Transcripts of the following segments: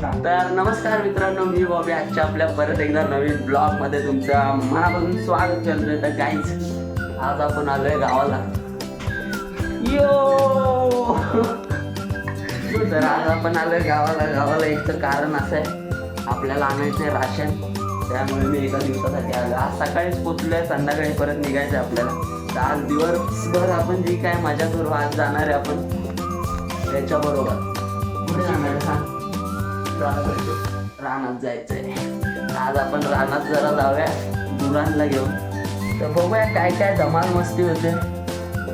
तर नमस्कार मित्रांनो, मी बॉबी आजच्या आपल्या परत एकदा नवीन ब्लॉग मध्ये तुमचं मनापासून स्वागत करतोय. तर गाईज आज आपण आलोय गावाला. यो तर आज आपण आलोय गावाला एक तर कारण असं आहे, आपल्याला आणायचं आहे राशन. त्यामुळे मी एका दिवसासाठी आलो. आज सकाळीच पोचलोय, संध्याकाळी परत निघायचं आहे आपल्याला. तर आज दिवसभर आपण जी काय मजा करू, आज जाणार आहे आपण त्याच्याबरोबर. कुठे जाणार आहे सांग? रानात जायचंय. आज आपण रानात जरा जाऊया गुरांना घेऊन. तर बघूया काय काय धमाल मस्ती होते.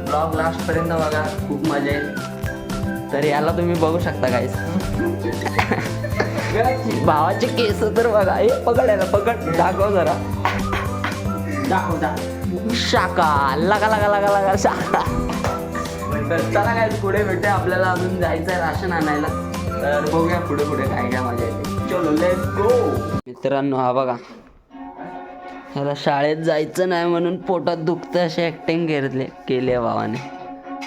ब्लॉग लास्ट पर्यंत बघा, खूप मजा येईल. तर याला तुम्ही बघू शकता गाईस. भावाचे केस तर बघा. हे पकड याला, पकड, दाखव जरा, दाखव शाखा लगा लगा लगा लगा शाखा. तर चला काय, पुढे भेटूया. आपल्याला अजून जायचं आहे राशन आणायला. तर बघूया पुढे काय काय मजा येते. चलो लेट्स गो. मित्रांनो हा बघा, ह्याला शाळेत जायचं नाही म्हणून पोटात दुखतं अशी ॲक्टिंग केली आहे भावाने.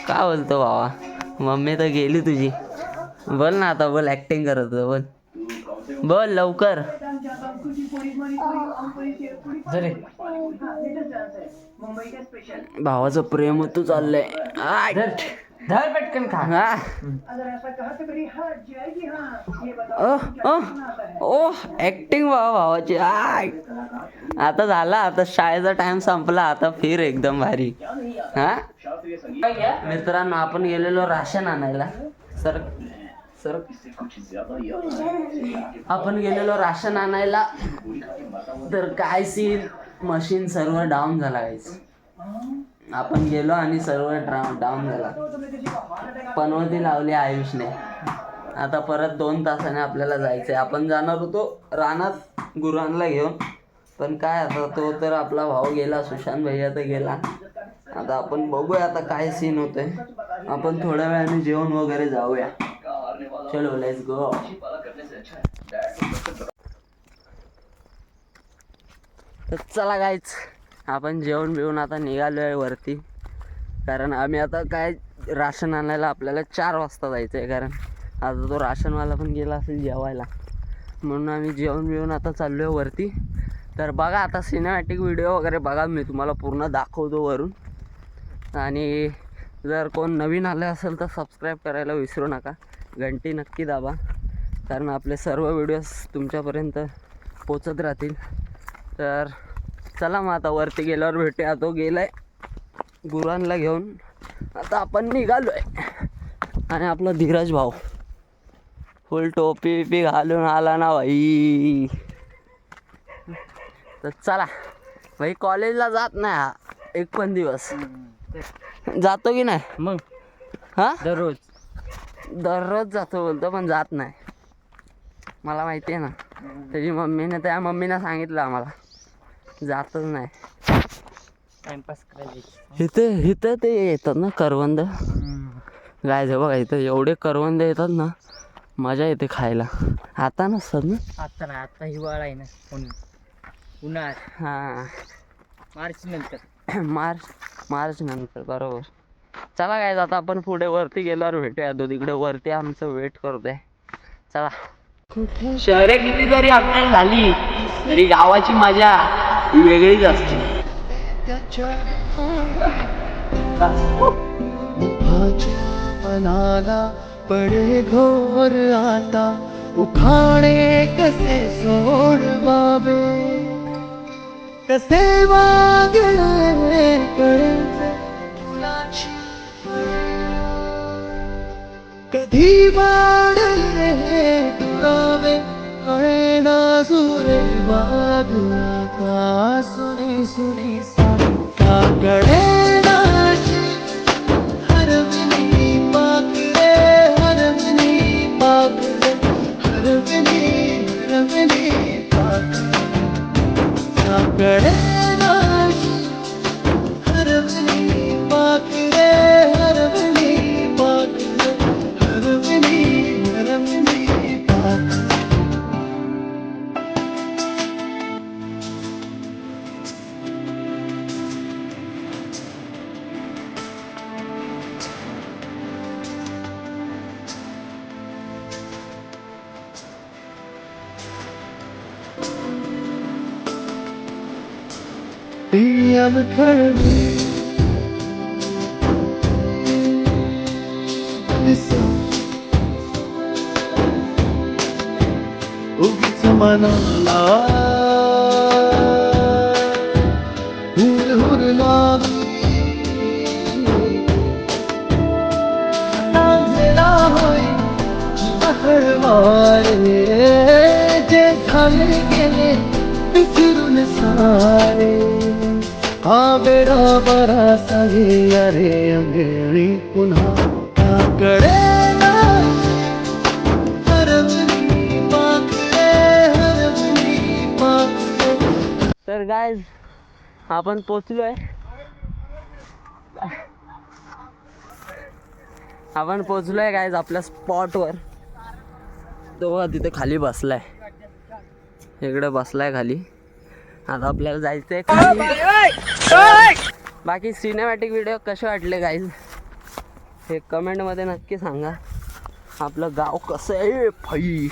का बोलतो भावा? मम्मी तर गेली तुझी. बोल ना आता, बोल, ॲक्टिंग करत बोल, बोल लवकर. भावाचं प्रेम तू चाललंय. धर पटकन खा. ओ ऍक्टिंग भावाची. आता झाला, आता शाळेचा टाइम संपला, आता फिर एकदम भारी. हा मित्रांनो, आपण गेलेलो राशन आणायला. सर आपण गेलेलो राशन आणायला. तर काय सीन, मशीन सर्व डाऊन झाला गाईस. आपण गेलो आणि सर्व डाऊन झाला. पनवती लावली आयुषने. आता परत 2 तासाने आपल्याला जायचंय. आपण जाणार होतो रानात गुरांना घेऊन, पण काय आता तो तर आपला भाऊ गेला, सुशांत भैया तर गेला. आता आपण बघूया आता काय सीन होतोय. आपण थोड्या वेळाने जेवण वगैरे जाऊया. चलो लेट्स गो. तर चला गाईच, आपण जेवण बिवून आता निघालो आहे वरती. कारण आम्ही आता काय राशन आणायला आपल्याला 4 वाजता जायचं आहे. कारण आता तो राशनवाला पण गेला असेल जेवायला, म्हणून आम्ही जेवण बिवून आता चाललो आहे वरती. तर बघा आता सिनेमॅटिक व्हिडिओ वगैरे बघा, मी तुम्हाला पूर्ण दाखवतो वरून. आणि जर कोण नवीन आलं असेल तर सबस्क्राईब करायला विसरू नका, घंटी नक्की दाबा, कारण आपले सर्व व्हिडिओज तुमच्यापर्यंत पोचत राहतील. तर चला मग आता वरती गेल्यावर भेटूया. तो गेलाय गुरांना घेऊन. आता आपण निघालो आहे. आणि आपला धीरज भाऊ फुल टोपी बिपी घालून आला ना भाई. तर चला भाई, कॉलेजला जात नाही हा एक पण दिवस. जातो की नाही मग? हा दररोज जातो बोलतो, पण जात नाही. मला माहिती आहे ना, त्याची मम्मीने सांगितलं आम्हाला, जातच नाही. टाइमपास करायला इथं ते येतात ना करवंद. गायचं बघा, इथं एवढे करवंद येतात ना, मजा येते खायला. आता नसतात ना? आता नाही, आता हिवाळा आहे ना, उन्हाळ्यात. हां, मार्च नंतर बरोबर. चला काय, आता आपण पुढे वरती गेल्यावर भेटूया. तो तिकडे वरती आमचं वेट करतोय. चला. शहरे किती जरी आपल्याला झाली तरी गावाची मजा वेगळीच असते. मनाला पडे घोर आता, उखाणे कसे सोड बाबे, कसे वागले कळते फुलाची, कधी वाढले दुरावे कळेना सुरे वागला का, सुनी सुनी सांगा कळेना हरवली पाकळे, हरवली पाकळे, हरवली पाकळे, कळेना हरवली पाकळे, हरवली पाकळे, हरवली पाकळे. अब कर उगीच मनाला हुर लावी नाचला होई बहरवारे जे झाले गेले विसरून सारे हा बेडा बरा सागे अरे अंगेळी पुन्हा कडे तर गाइज आपण पोचलोय. आपण पोचलोय गाइज आपल्या स्पॉटवर. तो बघा तिथे खाली बसलाय, इकडे बसलाय खाली. आता आपल्याला जायचंय खाली. बाकी सिनेमॅटिक व्हिडिओ कसे वाटले गाइज हे कमेंटमध्ये नक्की सांगा. आपलं गाव कसं आहे भाई.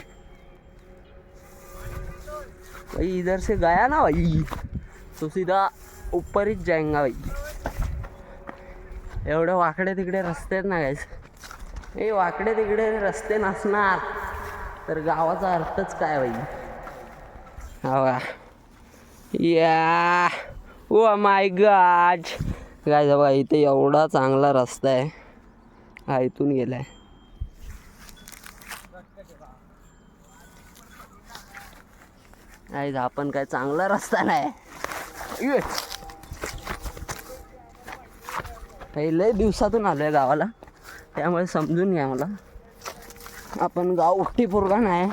भाई इधर से गया ना भाई तो सीधा ऊपर ही जाएंगा भाई. एवढे वाकडे तिकडे रस्ते आहेत ना गाइस. हे वाकडे तिकडे रस्ते नसणार तर गावाचा अर्थच काय भाई. हवा या ओ माय गॉड गाइस बघा इथे एवढा चांगला रस्ता आहे. हा इथून गेलाय. गाइस आपण काय चांगला रस्ता नाही. लय दिवसातून आलोय गावाला त्यामुळे समजून घ्या मला. आपण गाव उठ्ठी पोरगा नाही.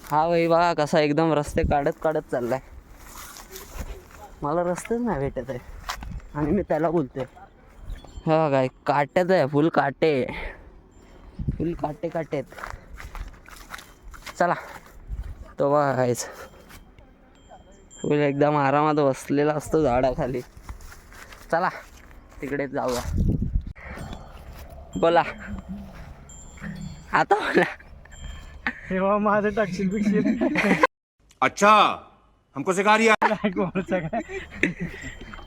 हा भाई बघा कसा एकदम रस्ते काढत काढत चाललाय. मला रस्तेच नाही भेटत आहे आणि मी त्याला बोलतोय. हा काय काट्यात आहे, फुल काटे, फुल काटे काटेत. चला तो बघा काहीच फुल एकदम आरामात बसलेला असतो झाडाखाली. चला तिकडे जाऊया. बोला आता बोला. तेव्हा माझं टाकशील बिकशील. अच्छा हमको सिखा रिया.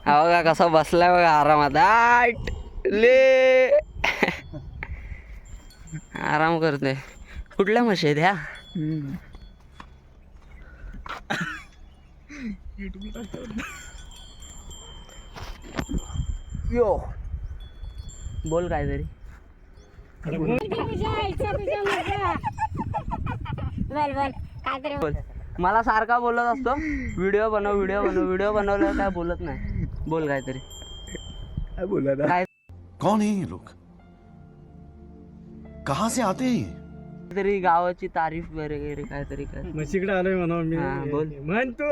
हा बघा कसा बसलाय बघा आरामात. आट ले आराम करतोय. कुठल्या म्हशी आहेत ह्या? यो बोल काहीतरी. बोल. मला सारखा बोलत असतो व्हिडिओ बनव व्हिडिओ बनव. व्हिडिओ बनवल्यावर काय बोलत नाही. बोल काहीतरी. काय बोला काय कौन है ये लोग, कहाँ से आते हैं? तरी गावाची तारीफ वगैरे काहीतरी कर. म्हशीकडे आलोय म्हणा मी. हा, बोल. म्हण तू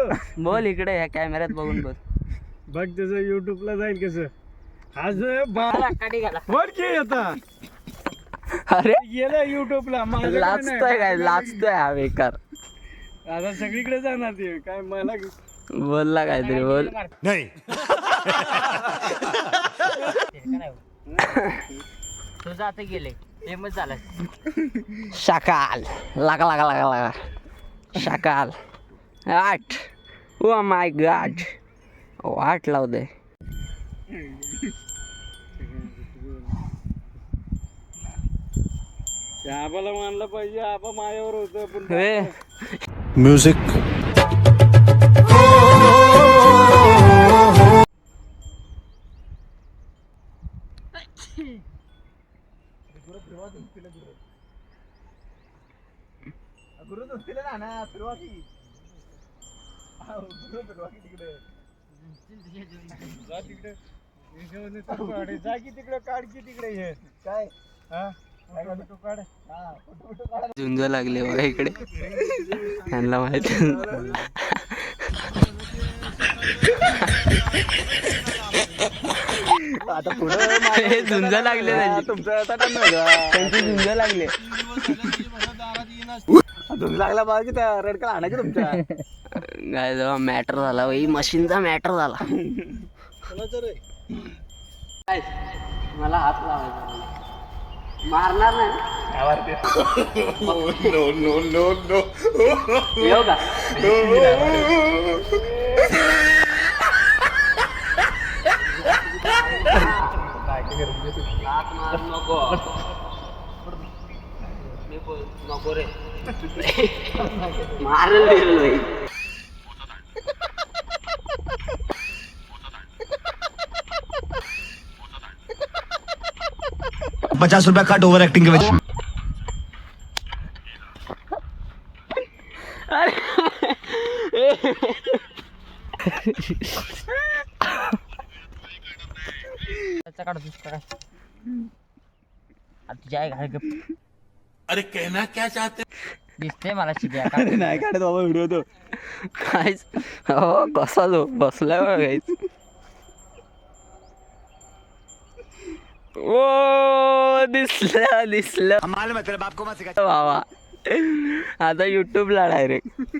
बोल इकडे ह्या कॅमेऱ्यात बघून बोल. बघ तसं युट्यूबला जाईल कसं. आज वर की आता अरे गेलं युट्यूबला. लाचतोय काय लाचतोय हा बेकार. आता सगळीकडे जाणार ते काय मला बोलला काहीतरी बोल. नहीं. तुझं आता गेले फेमस झालं. शाकाल लागा लागा लागा लागा शाकाल. आठ ओ माय गॉड वाट लावू दे. आबाला मानलं पाहिजे. आबा मायावर होतं पण हे म्यूजिक. जा की तिकडे काढ की तिकडे हे काय झुंज लागले बघा इकडे. त्यांना माहिती आता पुढे झुंज लागले त्यांची झुंज लागले. झुंज लागला बघा की त्या रेडकला आणायचं तुमच्या. काय जेव्हा मॅटर झाला भाई मशीनचा मॅटर झाला. मला हात लावायचा मारणार नाही. No no no no. येऊ का? हात मार नको. नको रे. मारल भाई. ₹50 कट ओवर एक्टिंग के वजह अरे कहना क्या चाहते दिसते मला शिव्या नाही काढत बाबा व्हिडिओ तो. काहीच हो कसा जो बसलाय बघ काहीच. ओ दिसलं मालूम है तेरे बाप को मत सिखा. बाबा. आता युट्यूबला डायरेक्ट.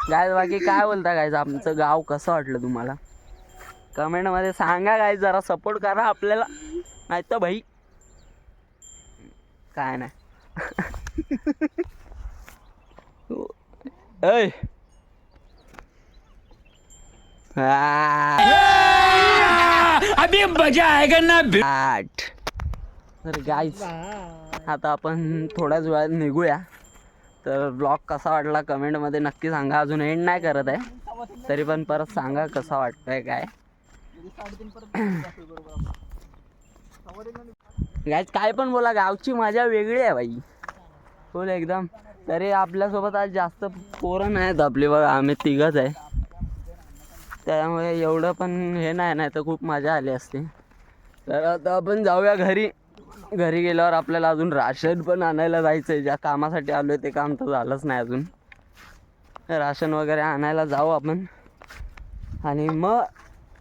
गाय बाकी काय बोलता गायज, आमचं गाव कसं वाटलं तुम्हाला कमेंटमध्ये सांगा. गायज जरा सपोर्ट करा आपल्याला, नाही तर भाई काय नाही. ऐ अभी मजा आएगा ना. तर गाईज आता आपण थोड्याच वेळात निघूया. तर ब्लॉग कसा वाटला कमेंटमध्ये नक्की सांगा. अजून एंड नाही करत आहे तरी पण परत सांगा कसा वाटतंय काय. गाईज काय पण बोला, गावची मजा वेगळी आहे बाई बोल एकदम. तरी आपल्यासोबत आज जास्त पोरं नाहीत आपली, बघा आम्ही तिघच आहे त्यामुळे एवढं पण हे नाही तर खूप मजा आली असती. तर आता आपण जाऊया घरी. घरी गेल्यावर आपल्याला अजून राशन पण आणायला जायचं आहे. ज्या कामासाठी आलो आहे ते काम तर झालंच नाही अजून. राशन वगैरे आणायला जाऊ आपण आणि मग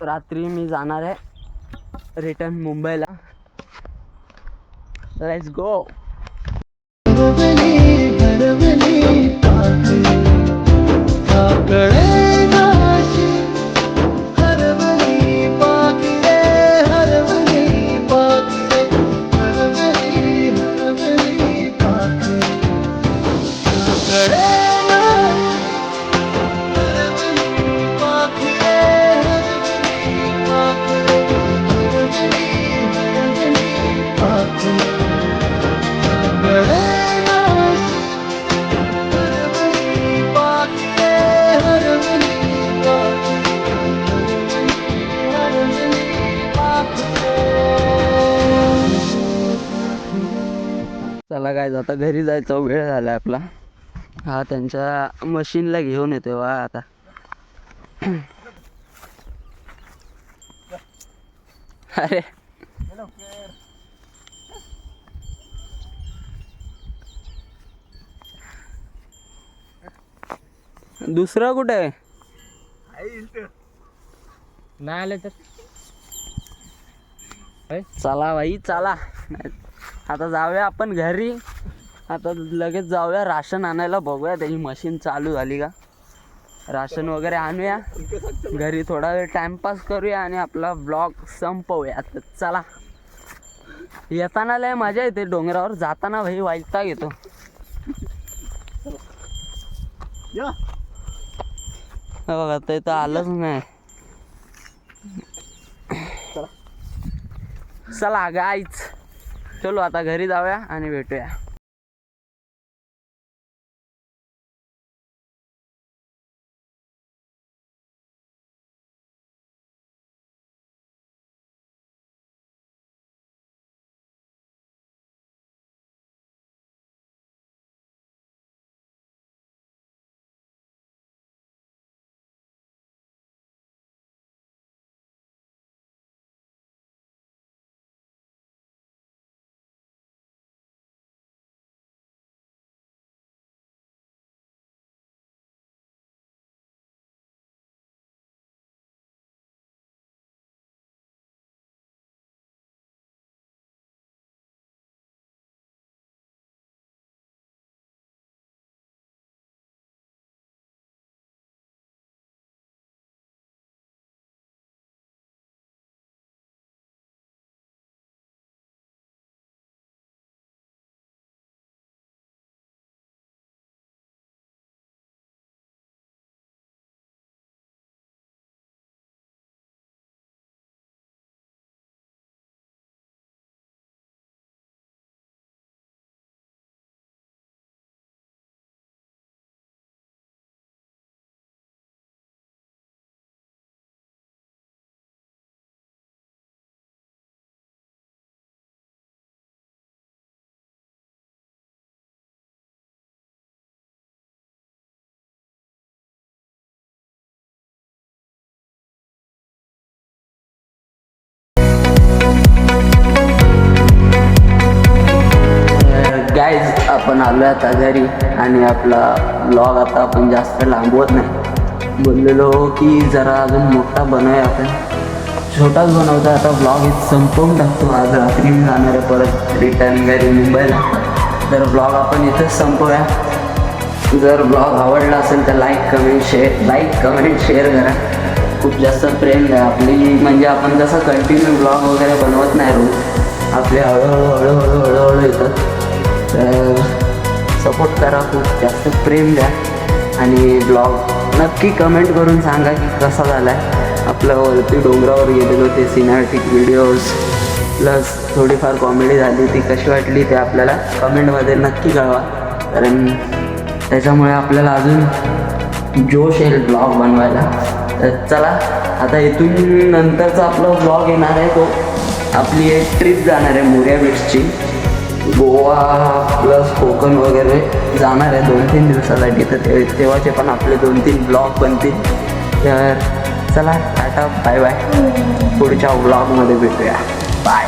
रात्री मी जाणार आहे रिटर्न मुंबईला. Let's go. चला काय आता घरी जायचा वेळ झाला आपला. हा त्यांच्या मशीनला घेऊन येतो वा आता. अरे दुसरं कुठे आहे? नाही आले तर चला भाई चला आता जाऊया आपण घरी. आता लगेच जाऊया राशन आणायला. बघूया त्याची मशीन चालू झाली का. राशन वगैरे आणूया घरी, थोडा वेळ टाइमपास करूया आणि आपला ब्लॉग संपवूया. तर चला. येताना लय मजा येते डोंगरावर, जाताना भाई वैताग येतो. बघा ते तर आलंच नाही. चला गाईच चलो आता घरी जाऊया आणि भेटूया. आपण आलो आहे आता घरी आणि आपला ब्लॉग आता आपण जास्त लांबवत नाही. बोललेलो की जरा अजून मोठा बनवूया आपण, छोटाच बनवतो आता ब्लॉग इथं संपवून टाकतो. आज रात्री मी जाणार आहे परत रिटर्न घरी मुंबईला, तर ब्लॉग आपण इथंच संपवूया. जर ब्लॉग आवडला असेल तर लाईक कमेंट शेअर करा. खूप जास्त प्रेम द्या आपली, म्हणजे आपण जसं कंटिन्यू ब्लॉग वगैरे बनवत नाही रोज, आपले हळूहळू येतात. तर सपोर्ट करा, खूप जास्त प्रेम द्या आणि ब्लॉग नक्की कमेंट करून सांगा की कसा झाला आहे. आपलं वरती डोंगरावर गेलेलो ते सिनेमॅटिक व्हिडिओज प्लस थोडीफार कॉमेडी झाली, ती कशी वाटली ते आपल्याला कमेंटमध्ये नक्की कळवा, कारण त्याच्यामुळे आपल्याला अजून जोश येईल ब्लॉग बनवायला. तर चला आता इथून नंतरचा आपला ब्लॉग येणार आहे, तो आपली एक ट्रिप जाणार आहे मोरया बीचची. गोवा प्लस कोकण वगैरे जाणार आहे 2-3 दिवसासाठी, तर तेव्हाचे पण आपले 2-3 ब्लॉग बनतील. तर चला टाटा बाय बाय, पुढच्या ब्लॉगमध्ये भेटूया. बाय.